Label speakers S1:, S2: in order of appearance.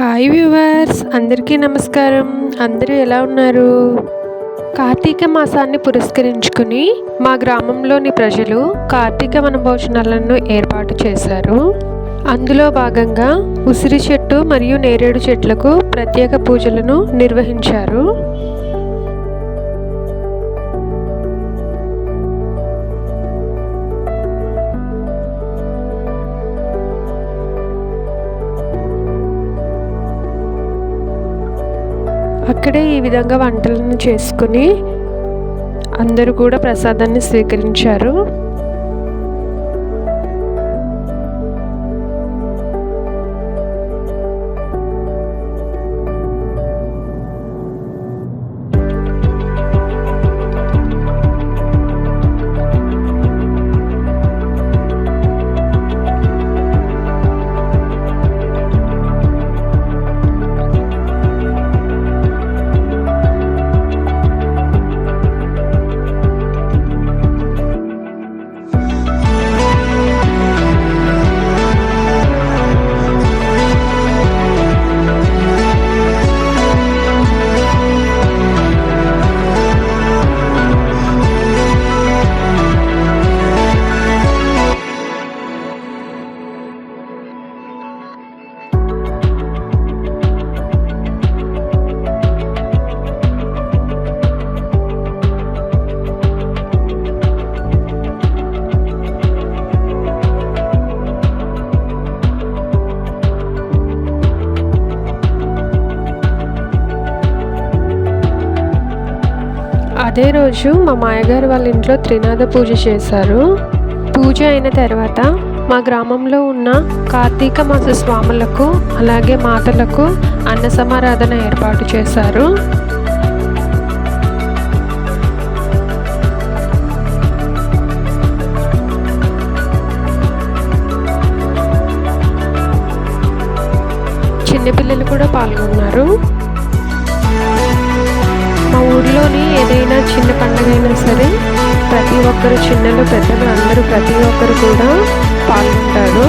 S1: Hi viewers, అందరికీ నమస్కారం. అందరూ ఎలా ఉన్నారు? కార్తీక మాసాన్ని పురస్కరించుకుని మా గ్రామంలోని ప్రజలు కార్తీక వనభోజనాలను ఏర్పాటు చేశారు. అందులో భాగంగా ఉసిరి చెట్టు మరియు నేరేడు చెట్లకు ప్రత్యేక పూజలను నిర్వహించారు. అక్కడే ఈ విధంగా వంటలను చేసుకుని అందరూ కూడా ప్రసాదాన్ని స్వీకరించారు. అదే రోజు మా మాయగారు వాళ్ళ ఇంట్లో త్రినాద పూజ చేశారు. పూజ అయిన తర్వాత మా గ్రామంలో ఉన్న కార్తీక మాస స్వాములకు అలాగే మాతలకు అన్న సమారాధన ఏర్పాటు చేశారు. చిన్నపిల్లలు కూడా పాల్గొన్నారు. మా ఊర్లోని ఏదైనా చిన్న పండుగ అయినా సరే ప్రతి ఒక్కరు, చిన్నలు పెద్దలు అందరూ ప్రతి ఒక్కరు కూడా పాల్గొంటారు.